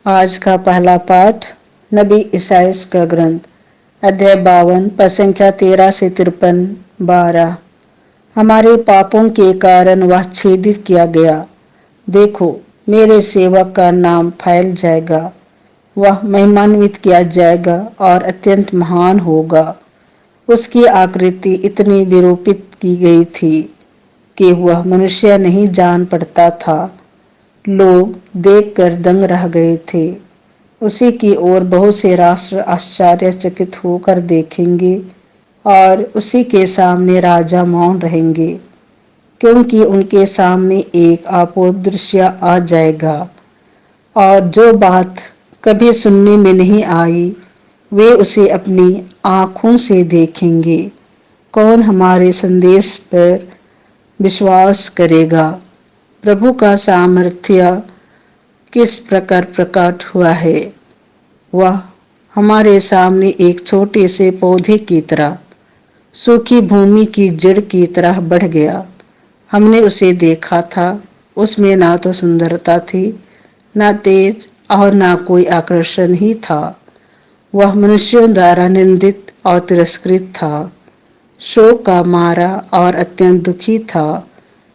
आज का पहला पाठ नबी ईसाइस का ग्रंथ अध्याय 52 पद संख्या 13 से 53। 12 हमारे पापों के कारण वह छेदित किया गया। देखो, मेरे सेवक का नाम फैल जाएगा, वह महिमान्वित किया जाएगा और अत्यंत महान होगा। उसकी आकृति इतनी विरूपित की गई थी कि वह मनुष्य नहीं जान पड़ता था। लोग देखकर दंग रह गए थे। उसी की ओर बहुत से राष्ट्र आश्चर्यचकित होकर देखेंगे और उसी के सामने राजा मौन रहेंगे, क्योंकि उनके सामने एक अपूर्व दृश्य आ जाएगा और जो बात कभी सुनने में नहीं आई वे उसे अपनी आंखों से देखेंगे। कौन हमारे संदेश पर विश्वास करेगा? प्रभु का सामर्थ्य किस प्रकार प्रकट हुआ है। वह हमारे सामने एक छोटे से पौधे की तरह, सूखी भूमि की जड़ की तरह बढ़ गया। हमने उसे देखा था, उसमें ना तो सुंदरता थी, ना तेज और ना कोई आकर्षण ही था। वह मनुष्यों द्वारा निंदित और तिरस्कृत था, शोक का मारा और अत्यंत दुखी था।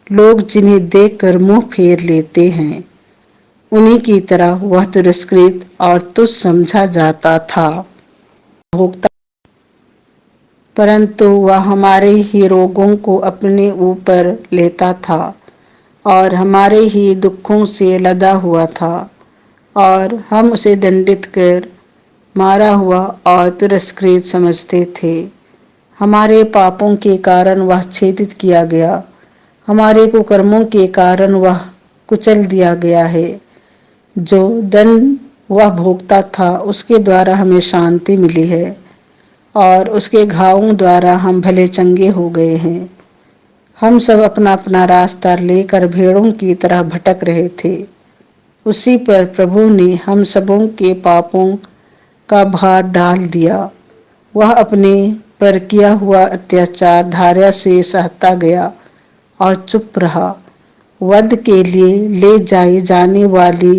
लोग जिन्हें देखकर मुंह फेर लेते हैं, उन्हीं की तरह वह तिरस्कृत और तुच्छ समझा जाता था। भोगता, परंतु वह हमारे ही रोगों को अपने ऊपर लेता था और हमारे ही दुखों से लदा हुआ था, और हम उसे दंडित कर मारा हुआ और तिरस्कृत समझते थे। हमारे पापों के कारण वह छेदित किया गया, हमारे कुकर्मों के कारण वह कुचल दिया गया है। जो दंड वह भोगता था उसके द्वारा हमें शांति मिली है, और उसके घावों द्वारा हम भले चंगे हो गए हैं। हम सब अपना अपना रास्ता लेकर भेड़ों की तरह भटक रहे थे। उसी पर प्रभु ने हम सबों के पापों का भार डाल दिया। वह अपने पर किया हुआ अत्याचार धैर्य से सहता गया और चुप रहा, वध के लिए ले जाई जाने वाली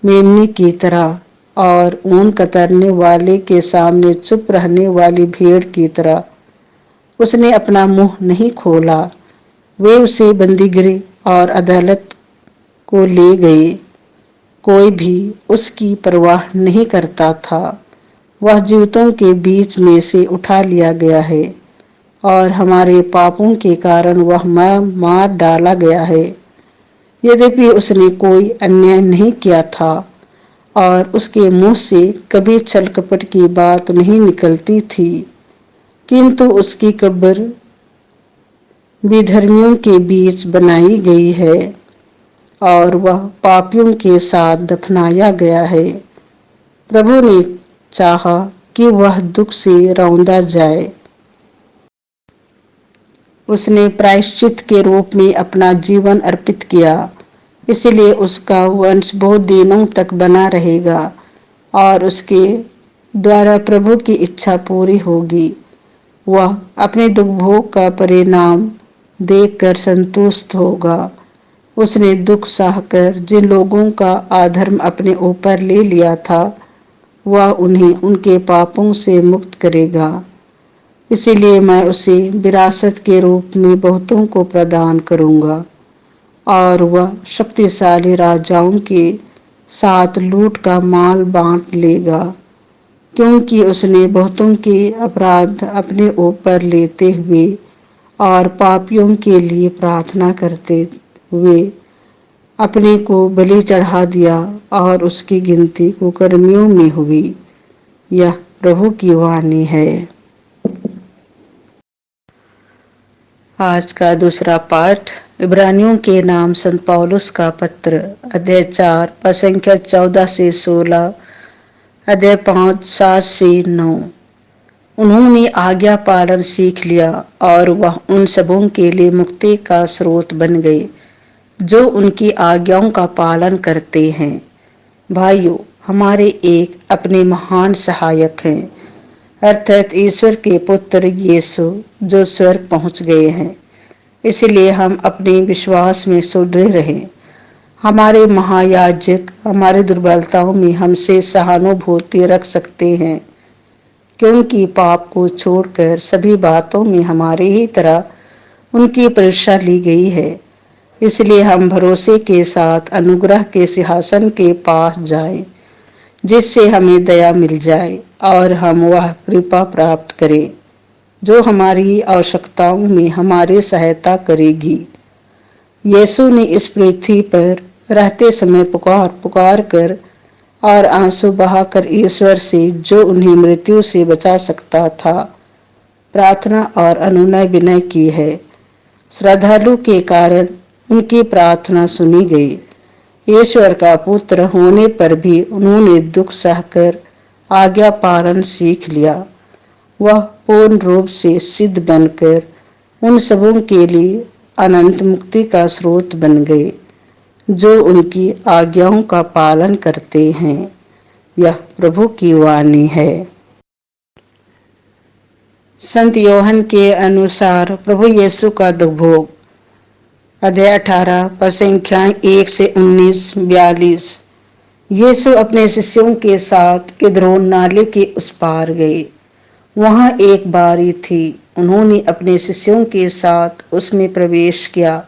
मेमने की तरह और ऊन कतरने वाले के सामने चुप रहने वाली भेड़ की तरह। उसने अपना मुंह नहीं खोला। वे उसे बंदीगृह और अदालत को ले गए। कोई भी उसकी परवाह नहीं करता था। वह जीवितों के बीच में से उठा लिया गया है और हमारे पापों के कारण वह मार डाला गया है। यद्यपि उसने कोई अन्याय नहीं किया था और उसके मुंह से कभी छल कपट की बात नहीं निकलती थी, किंतु उसकी कब्र विधर्मियों के बीच बनाई गई है और वह पापियों के साथ दफनाया गया है। प्रभु ने चाहा कि वह दुख से रौंदा जाए। उसने प्रायश्चित के रूप में अपना जीवन अर्पित किया, इसलिए उसका वंश बहुत दिनों तक बना रहेगा और उसके द्वारा प्रभु की इच्छा पूरी होगी। वह अपने दुख भोग का परिणाम देखकर संतुष्ट होगा। उसने दुख सहकर जिन लोगों का अधर्म अपने ऊपर ले लिया था, वह उन्हें उनके पापों से मुक्त करेगा। इसीलिए मैं उसे विरासत के रूप में बहुतों को प्रदान करूंगा और वह शक्तिशाली राजाओं के साथ लूट का माल बांट लेगा, क्योंकि उसने बहुतों के अपराध अपने ऊपर लेते हुए और पापियों के लिए प्रार्थना करते हुए अपने को बलि चढ़ा दिया और उसकी गिनती कुकर्मियों में हुई। यह प्रभु की वाणी है। आज का दूसरा पाठ इब्रानियों के नाम संत पौलुस का पत्र अध्याय 4 पद संख्या 14 से 16, अध्याय 5 7 से 9। उन्होंने आज्ञा पालन सीख लिया और वह उन सबों के लिए मुक्ति का स्रोत बन गए जो उनकी आज्ञाओं का पालन करते हैं। भाइयों, हमारे एक अपने महान सहायक हैं, अर्थात ईश्वर के पुत्र यीशु, जो स्वर्ग पहुंच गए हैं। इसलिए हम अपने विश्वास में सुदृढ़ रहें। हमारे महायाजक हमारी दुर्बलताओं में हमसे सहानुभूति रख सकते हैं, क्योंकि पाप को छोड़कर सभी बातों में हमारी ही तरह उनकी परीक्षा ली गई है। इसलिए हम भरोसे के साथ अनुग्रह के सिंहासन के पास जाएं, जिससे हमें दया मिल जाए और हम वह कृपा प्राप्त करें जो हमारी आवश्यकताओं में हमारी सहायता करेगी। यीशु ने इस पृथ्वी पर रहते समय पुकार पुकार कर और आंसू बहाकर ईश्वर से, जो उन्हें मृत्यु से बचा सकता था, प्रार्थना और अनुनय विनय की है। श्रद्धालु के कारण उनकी प्रार्थना सुनी गई। ईश्वर का पुत्र होने पर भी उन्होंने दुख सहकर आज्ञा पालन सीख लिया। वह पूर्ण रूप से सिद्ध बनकर उन सबों के लिए अनंत मुक्ति का स्रोत बन गए जो उनकी आज्ञाओं का पालन करते हैं। यह प्रभु की वाणी है। संत योहन के अनुसार प्रभु यीशु का दुर्भोग, अध्याय 18 पद संख्याएं 1 से 19, 42। यीशु अपने शिष्यों के साथ किद्रोन नाले के उस पार गए। वहां एक बारी थी। उन्होंने अपने शिष्यों के साथ उसमें प्रवेश किया।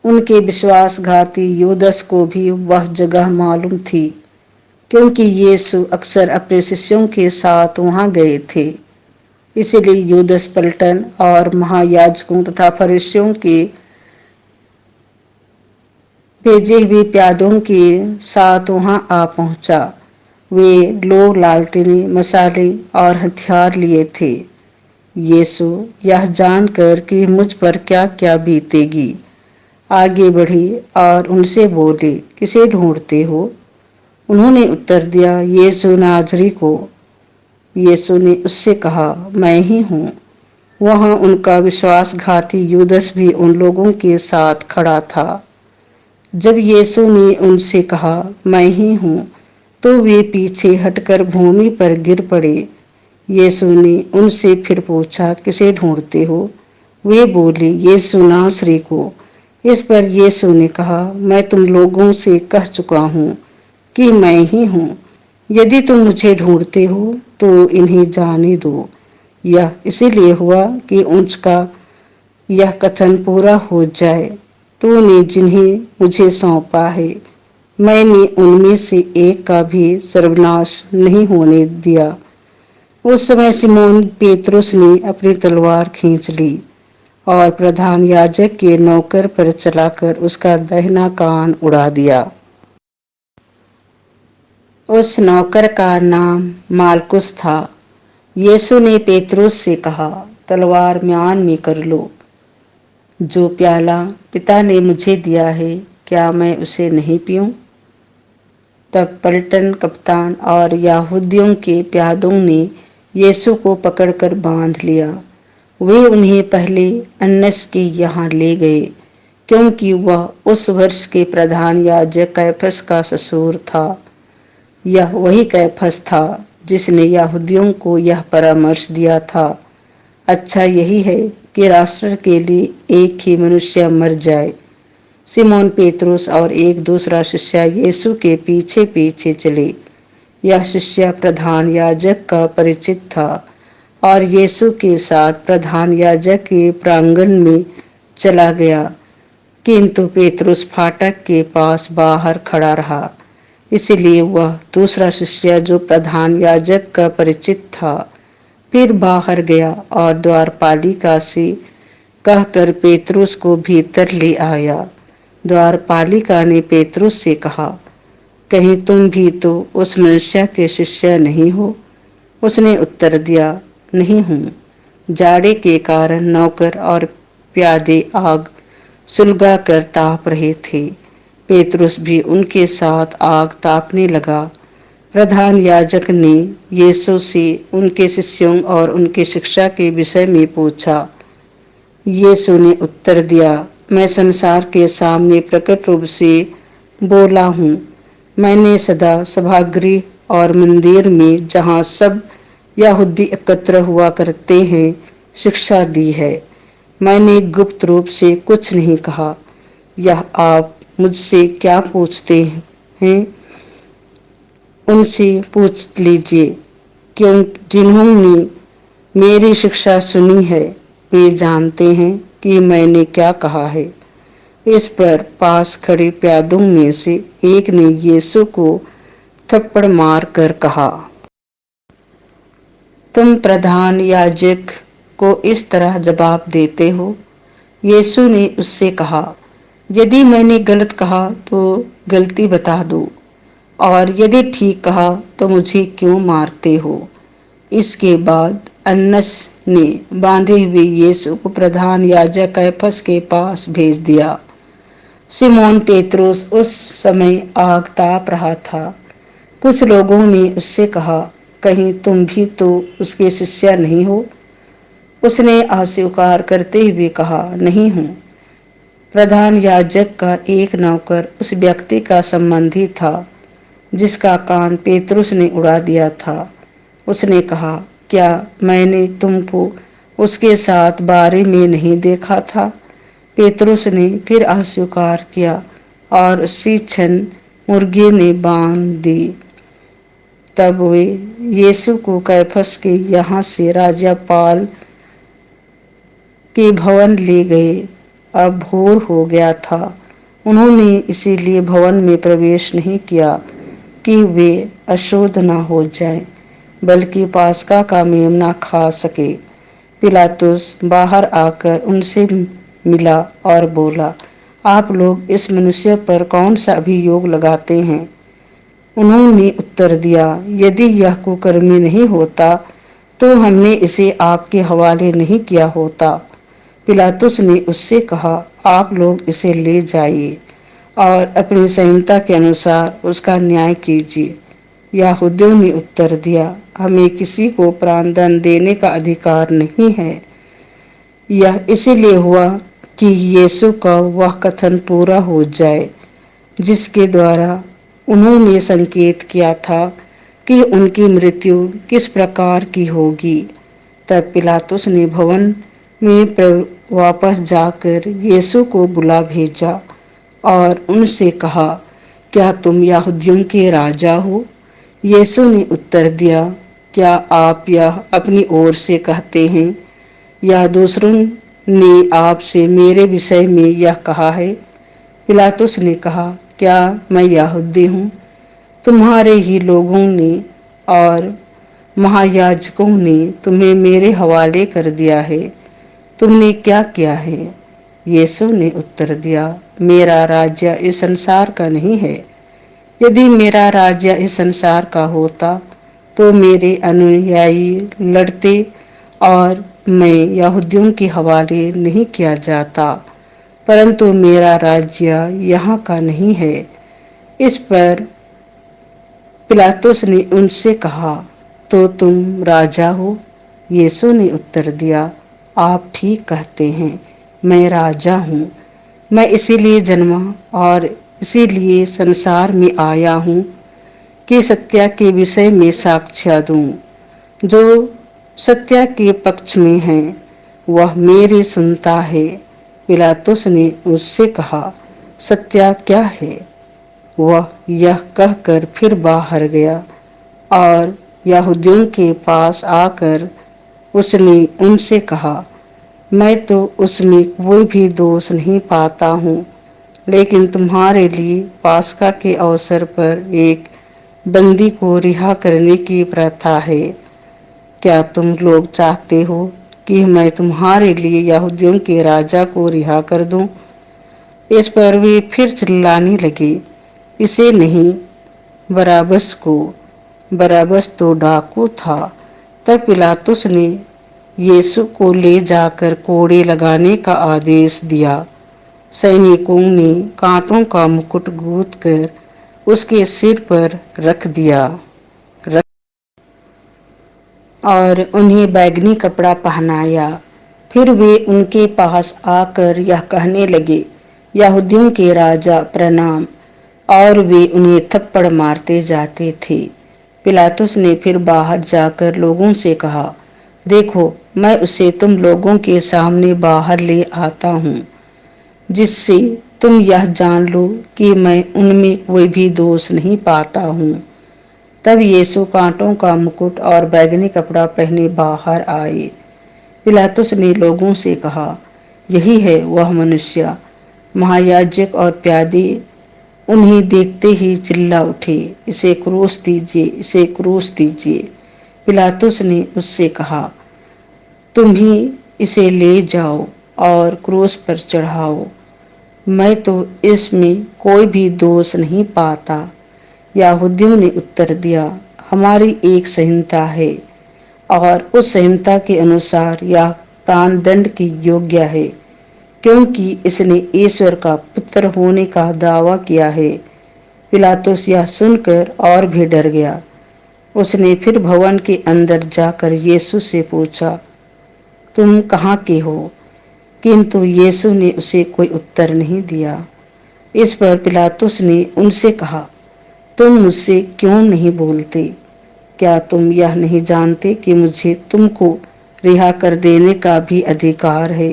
उनके विश्वासघाती यूदस को भी वह जगह मालूम थी, क्योंकि यीशु अक्सर अपने शिष्यों के साथ वहां गए थे। इसलिए यूदस पलटन और महायाजकों तथा फरीसियों के भेजे हुए प्यादों के साथ वहां आ पहुंचा। वे लोग लालटेनें, मसाले और हथियार लिए थे। यीशु यह जानकर कि मुझ पर क्या क्या बीतेगी, आगे बढ़े और उनसे बोले, किसे ढूंढते हो? उन्होंने उत्तर दिया, यीशु नाजरी को। यीशु ने उससे कहा, मैं ही हूँ। वहां उनका विश्वासघाती यूदस भी उन लोगों के साथ खड़ा था। जब यीशु ने उनसे कहा, मैं ही हूँ, तो वे पीछे हटकर भूमि पर गिर पड़े। यीशु ने उनसे फिर पूछा, किसे ढूंढते हो? वे बोले, यीशु नासरी को। इस पर यीशु ने कहा, मैं तुम लोगों से कह चुका हूँ कि मैं ही हूँ। यदि तुम मुझे ढूंढते हो तो इन्हें जाने दो। यह इसीलिए हुआ कि उनका यह कथन पूरा हो जाए, तूने जिन्हें मुझे सौंपा है, मैंने उनमें से एक का भी सर्वनाश नहीं होने दिया। उस समय सिमोन पेतरुस ने अपनी तलवार खींच ली और प्रधान याजक के नौकर पर चलाकर उसका दाहिना कान उड़ा दिया। उस नौकर का नाम मालकुस था। यीशु ने पेतरुस से कहा, तलवार म्यान में कर लो। जो प्याला पिता ने मुझे दिया है, क्या मैं उसे नहीं पीऊं? तब पलटन कप्तान और यहूदियों के प्यादों ने यीशु को पकड़कर बांध लिया। वे उन्हें पहले अन्नस के यहाँ ले गए, क्योंकि वह उस वर्ष के प्रधान याजक कैफस का ससुर था। यह वही कैफस था जिसने यहूदियों को यह परामर्श दिया था, अच्छा यही है कि राष्ट्र के लिए एक ही मनुष्य मर जाए। सिमोन पेतरुस और एक दूसरा शिष्य यीशु के पीछे पीछे चले। यह शिष्य प्रधान याजक का परिचित था और यीशु के साथ प्रधान याजक के प्रांगण में चला गया, किंतु पेतरुस फाटक के पास बाहर खड़ा रहा। इसलिए वह दूसरा शिष्य जो प्रधान याजक का परिचित था फिर बाहर गया और द्वारपालिका से कहकर पेतरुस को भीतर ले आया। द्वारपालिका ने पेतरुस से कहा, कहीं तुम भी तो उस मनुष्य के शिष्य नहीं हो? उसने उत्तर दिया, नहीं हूँ। जाड़े के कारण नौकर और प्यादे आग सुलगा कर ताप रहे थे। पेतरुस भी उनके साथ आग तापने लगा। प्रधान याजक ने यीशु से उनके शिष्यों और उनकी शिक्षा के विषय में पूछा। यीशु ने उत्तर दिया, मैं संसार के सामने प्रकट रूप से बोला हूँ। मैंने सदा सभागृह और मंदिर में, जहाँ सब यहूदी एकत्र हुआ करते हैं, शिक्षा दी है। मैंने गुप्त रूप से कुछ नहीं कहा। यह आप मुझसे क्या पूछते हैं उनसे पूछ लीजिए, क्यों जिन्होंने मेरी शिक्षा सुनी है वे जानते हैं कि मैंने क्या कहा है। इस पर पास खड़े प्यादों में से एक ने यीशु को थप्पड़ मार कर कहा, तुम प्रधान याजक को इस तरह जवाब देते हो? यीशु ने उससे कहा, यदि मैंने गलत कहा तो गलती बता दो, और यदि ठीक कहा तो मुझे क्यों मारते हो? इसके बाद अन्नस ने बांधे हुए यीशु को प्रधान याजक कैफस के पास भेज दिया। सिमोन पेतरुस उस समय आग ताप रहा था। कुछ लोगों ने उससे कहा, कहीं तुम भी तो उसके शिष्य नहीं हो? उसने अस्वीकार करते हुए कहा, नहीं हूं। प्रधान याजक का एक नौकर उस व्यक्ति का संबंधी था जिसका कान पेतरुस ने उड़ा दिया था। उसने कहा, क्या मैंने तुमको उसके साथ बारे में नहीं देखा था? पेतरुस ने फिर अस्वीकार किया और उसी क्षण मुर्गे ने बांध दी। तब वे यीशु को कैफस के यहाँ से राज्यपाल के भवन ले गए। अब भोर हो गया था। उन्होंने इसीलिए भवन में प्रवेश नहीं किया कि वे अशुद्ध न हो जाएं, बल्कि पास्का का मेमना खा सके। पिलातुस बाहर आकर उनसे मिला और बोला, आप लोग इस मनुष्य पर कौन सा अभियोग लगाते हैं? उन्होंने उत्तर दिया, यदि यह कुकर्मी नहीं होता तो हमने इसे आपके हवाले नहीं किया होता। पिलातुस ने उससे कहा, आप लोग इसे ले जाइए और अपनी संहिता के अनुसार उसका न्याय कीजिए। यहूदियों ने उत्तर दिया, हमें किसी को प्राणदंड देने का अधिकार नहीं है। यह इसलिए हुआ कि यीशु का वह कथन पूरा हो जाए जिसके द्वारा उन्होंने संकेत किया था कि उनकी मृत्यु किस प्रकार की होगी। तब पिलातुस ने भवन में वापस जाकर यीशु को बुला भेजा और उनसे कहा, क्या तुम यहूदियों के राजा हो? यीशु ने उत्तर दिया, क्या आप यह अपनी ओर से कहते हैं या दूसरों ने आपसे मेरे विषय में यह कहा है? पिलातुस ने कहा, क्या मैं यहूदी हूँ? तुम्हारे ही लोगों ने और महायाजकों ने तुम्हें मेरे हवाले कर दिया है। तुमने क्या किया है? यीशु ने उत्तर दिया, मेरा राज्य इस संसार का नहीं है। यदि मेरा राज्य इस संसार का होता तो मेरे अनुयायी लड़ते और मैं यहूदियों के हवाले नहीं किया जाता, परंतु मेरा राज्य यहाँ का नहीं है। इस पर पिलातुस ने उनसे कहा, तो तुम राजा हो? यीशु ने उत्तर दिया, आप ठीक कहते हैं, मैं राजा हूँ। मैं इसीलिए जन्मा और इसीलिए संसार में आया हूँ कि सत्य के विषय में साक्ष्य दूं। जो सत्य के पक्ष में है वह मेरी सुनता है। पिलातुस ने उससे कहा, सत्य क्या है? वह यह कहकर फिर बाहर गया और यहूदियों के पास आकर उसने उनसे कहा, मैं तो उसमें कोई भी दोष नहीं पाता हूँ, लेकिन तुम्हारे लिए पास्का के अवसर पर एक बंदी को रिहा करने की प्रथा है। क्या तुम लोग चाहते हो कि मैं तुम्हारे लिए यहूदियों के राजा को रिहा कर दूं? इस पर वे फिर चिल्लाने लगे, इसे नहीं, बराबस को। बराबस तो डाकू था। तब पिलातुस ने यीशु को ले जाकर कोड़े लगाने का आदेश दिया। सैनिकों ने कांटों का मुकुट गूंथ कर उसके सिर पर रख दिया और उन्हें बैगनी कपड़ा पहनाया। फिर वे उनके पास आकर यह कहने लगे, यहूदियों के राजा प्रणाम, और वे उन्हें थप्पड़ मारते जाते थे। पिलातुस ने फिर बाहर जाकर लोगों से कहा, देखो, मैं उसे तुम लोगों के सामने बाहर ले आता हूँ, जिससे तुम यह जान लो कि मैं उनमें कोई भी दोष नहीं पाता हूँ। तब यीशु कांटों का मुकुट और बैंगनी कपड़ा पहने बाहर आए। पिलातुस ने लोगों से कहा, यही है वह मनुष्य। महायाजक और प्यादे उन्हें देखते ही चिल्ला उठे, इसे क्रूस दीजिए, इसे क्रूस दीजिए। पिलातुस ने उससे कहा, तुम ही इसे ले जाओ और क्रूस पर चढ़ाओ। मैं तो इसमें कोई भी दोष नहीं पाता। यहूदियों ने उत्तर दिया, हमारी एक संहिता है और उस संहिता के अनुसार यह प्राणदंड के योग्य है, क्योंकि इसने ईश्वर का पुत्र होने का दावा किया है। पिलातुस यह सुनकर और भी डर गया। उसने फिर भवन के अंदर जाकर यीशु से पूछा, तुम कहाँ के हो? किंतु यीशु ने उसे कोई उत्तर नहीं दिया। इस पर पिलातुस ने उनसे कहा, तुम मुझसे क्यों नहीं बोलते? क्या तुम यह नहीं जानते कि मुझे तुमको रिहा कर देने का भी अधिकार है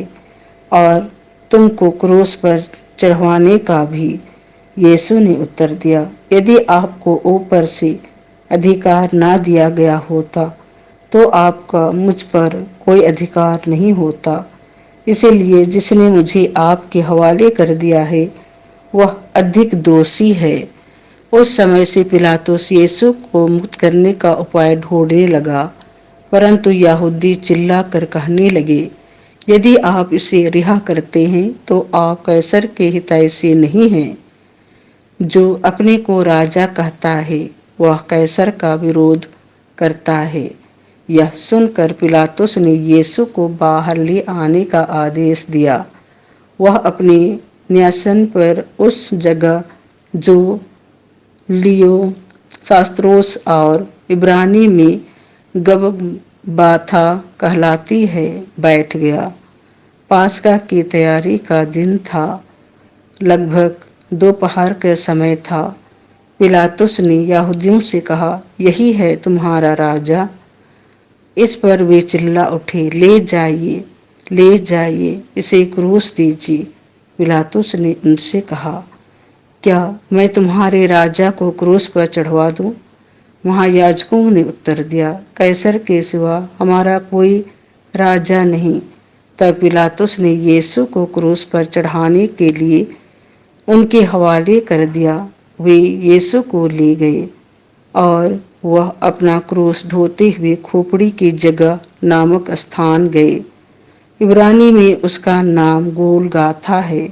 और तुमको क्रूस पर चढ़वाने का भी? यीशु ने उत्तर दिया, यदि आपको ऊपर से अधिकार ना दिया गया होता तो आपका मुझ पर कोई अधिकार नहीं होता। इसलिए जिसने मुझे आपके हवाले कर दिया है वह अधिक दोषी है। उस समय से पिलातुस यीशु को मुक्त करने का उपाय ढूंढने लगा, परंतु यहूदी चिल्लाकर कहने लगे, यदि आप इसे रिहा करते हैं तो आप कैसर के हितैषी नहीं हैं। जो अपने को राजा कहता है वह कैसर का विरोध करता है। यह सुनकर पिलातुस ने यीशु को बाहर ले आने का आदेश दिया। वह अपने न्यासन पर उस जगह जो लियो शास्त्रोस और इब्रानी में गबबाथा कहलाती है बैठ गया। पास्का की तैयारी का दिन था। लगभग दोपहर का समय था। पिलातुस ने यहूदियों से कहा, यही है तुम्हारा राजा? इस पर वे चिल्ला उठे, ले जाइए, ले जाइए, इसे क्रूस दीजिए। पिलातुस ने उनसे कहा, क्या मैं तुम्हारे राजा को क्रूस पर चढ़वा दूं? महायाजकों ने उत्तर दिया, कैसर के सिवा हमारा कोई राजा नहीं। तब पिलातुस ने यीशु को क्रूस पर चढ़ाने के लिए उनके हवाले कर दिया। वे यीशु को ले गए और वह अपना क्रूस ढोते हुए खोपड़ी की जगह नामक स्थान गए। इब्रानी में उसका नाम गोलगाथा है।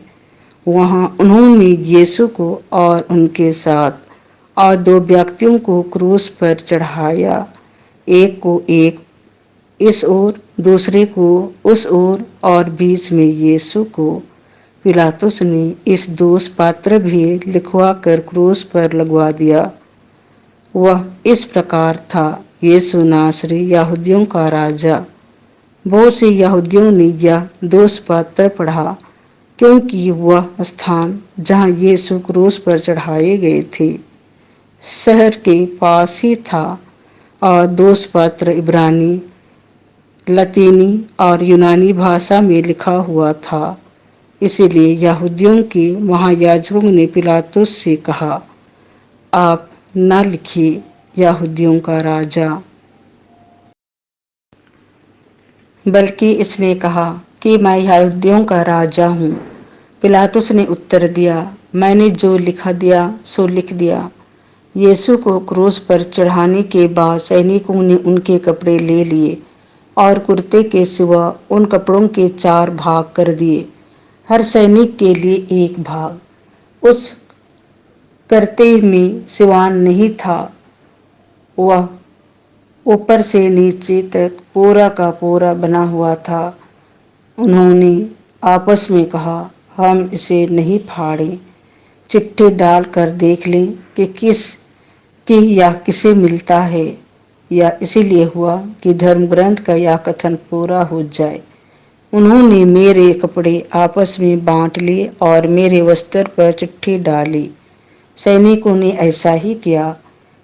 वहां उन्होंने यीशु को और उनके साथ और दो व्यक्तियों को क्रूस पर चढ़ाया, एक को एक इस ओर, दूसरे को उस ओर और बीच में यीशु को। पिलातुस ने इस दोष पात्र भी लिखवा कर क्रूस पर लगवा दिया। वह इस प्रकार था, यीशु नासरी यहूदियों का राजा। बहुत से यहूदियों ने यह दोष पात्र पढ़ा, क्योंकि वह स्थान जहाँ यीशु क्रूस पर चढ़ाए गए थे शहर के पास ही था और दोष पात्र इब्रानी, लतीनी और यूनानी भाषा में लिखा हुआ था। इसलिए यहूदियों के महायाजकों ने पिलातुस से कहा, आप न लिखिए यहूदियों का राजा, बल्कि इसने कहा कि मैं यहूदियों का राजा हूँ। पिलातुस ने उत्तर दिया, मैंने जो लिखा दिया सो लिख दिया। यीशु को क्रूस पर चढ़ाने के बाद सैनिकों ने उनके कपड़े ले लिए और कुर्ते के सिवा उन कपड़ों के 4 भाग कर दिए, हर सैनिक के लिए एक भाग। उस करते में सिवान नहीं था। वह ऊपर से नीचे तक पूरा का पूरा बना हुआ था। उन्होंने आपस में कहा, हम इसे नहीं फाड़े, चिट्ठी डाल कर देख लें कि यह किसे मिलता है। यह इसीलिए हुआ कि धर्म ग्रंथ का यह कथन पूरा हो जाए, उन्होंने मेरे कपड़े आपस में बांट लिए और मेरे वस्त्र पर चिट्ठी डाली। सैनिकों ने ऐसा ही किया।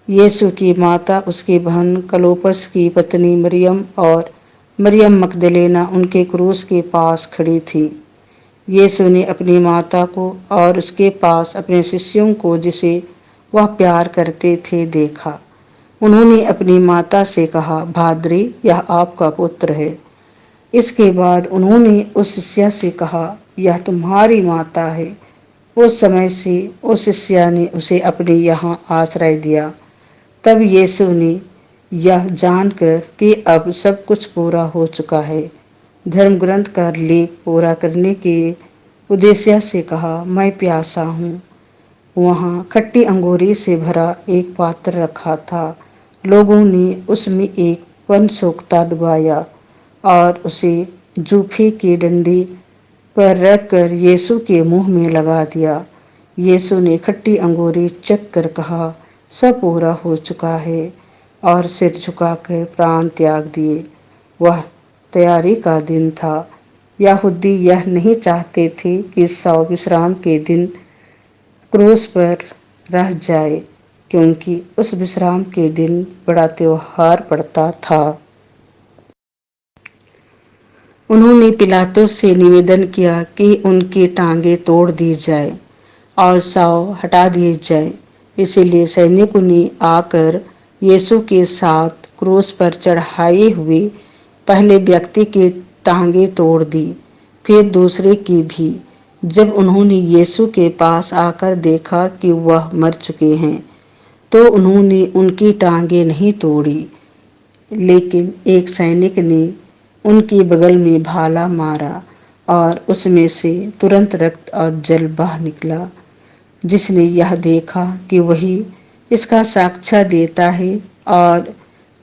यीशु की माता, उसकी बहन क्लोपस की पत्नी मरियम और मरियम मगदलेना उनके क्रूस के पास खड़ी थी। यीशु ने अपनी माता को और उसके पास अपने शिष्यों को जिसे वह प्यार करते थे देखा। उन्होंने अपनी माता से कहा, भाद्री, यह आपका पुत्र है। इसके बाद उन्होंने उस शिष्या से कहा, यह तुम्हारी माता है। उस समय से उस शिष्या ने उसे अपने यहाँ आश्रय दिया। तब यीशु ने यह जानकर कि अब सब कुछ पूरा हो चुका है, धर्म ग्रंथ का लेख पूरा करने के उद्देश्य से कहा, मैं प्यासा हूँ। वहाँ खट्टी अंगूरी से भरा एक पात्र रखा था। लोगों ने उसमें एक वन सोख्ता डुबाया और उसे जूफे की डंडी पर रखकर यीशु के मुंह में लगा दिया। यीशु ने खट्टी अंगूरी चख कर कहा, सब पूरा हो चुका है, और सिर झुकाकर प्राण त्याग दिए। वह तैयारी का दिन था। यहूदी यह नहीं चाहते थे कि शव विश्राम के दिन क्रूस पर रह जाए, क्योंकि उस विश्राम के दिन बड़ा त्योहार पड़ता था। उन्होंने पिलातुस से निवेदन किया कि उनकी टांगें तोड़ दी जाए और शव हटा दिए जाए। इसीलिए सैनिकों ने आकर यीशु के साथ क्रूस पर चढ़ाए हुए पहले व्यक्ति की टांगें तोड़ दी, फिर दूसरे की भी। जब उन्होंने यीशु के पास आकर देखा कि वह मर चुके हैं, तो उन्होंने उनकी टांगें नहीं तोड़ी, लेकिन एक सैनिक ने उनकी बगल में भाला मारा और उसमें से तुरंत रक्त और जल बह निकला। जिसने यह देखा कि वही इसका साक्ष्य देता है और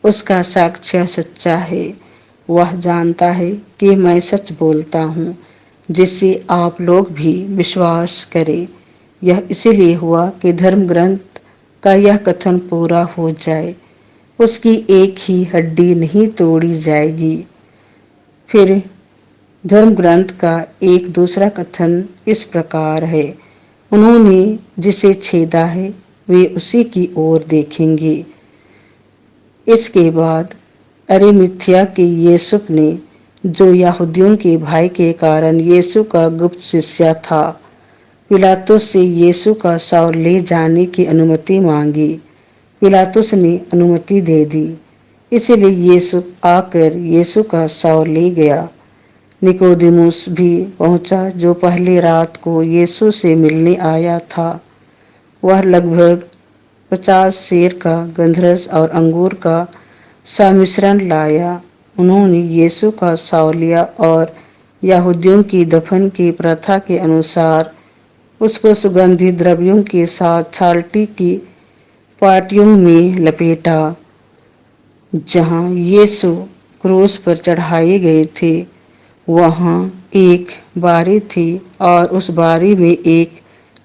उसका साक्ष्य सच्चा है, वह जानता है कि मैं सच बोलता हूँ, जिससे आप लोग भी विश्वास करें। यह इसलिए हुआ कि धर्म ग्रंथ का यह कथन पूरा हो जाए, उसकी एक ही हड्डी नहीं तोड़ी जाएगी। फिर धर्म ग्रंथ का एक दूसरा कथन इस प्रकार है, उन्होंने जिसे छेदा है वे उसी की ओर देखेंगे। इसके बाद अरिमथिया के यूसुफ ने, जो यहूदियों के भाई के कारण यीशु का गुप्त शिष्य था, पिलातुस से यीशु का शव ले जाने की अनुमति मांगी। पिलातुस ने अनुमति दे दी। इसलिए यूसुफ आकर यीशु का शव ले गया। निकोदेमुस भी पहुंचा, जो पहली रात को यीशु से मिलने आया था। वह लगभग 50 सेर का गंधरस और अंगूर का सम्मिश्रण लाया। उन्होंने यीशु का शव लिया और यहूदियों की दफन की प्रथा के अनुसार उसको सुगंधित द्रव्यों के साथ छालटी की पाटियों में लपेटा। जहाँ यीशु क्रूस पर चढ़ाए गए थे, वहाँ एक बारी थी और उस बारी में एक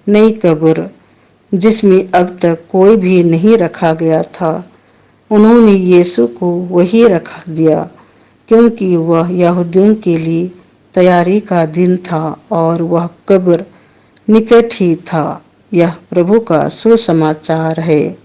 नई कब्र, जिसमें अब तक कोई भी नहीं रखा गया था। उन्होंने यीशु को वही रख दिया, क्योंकि वह यहूदियों के लिए तैयारी का दिन था और वह कब्र निकट ही था। यह प्रभु का सुसमाचार है।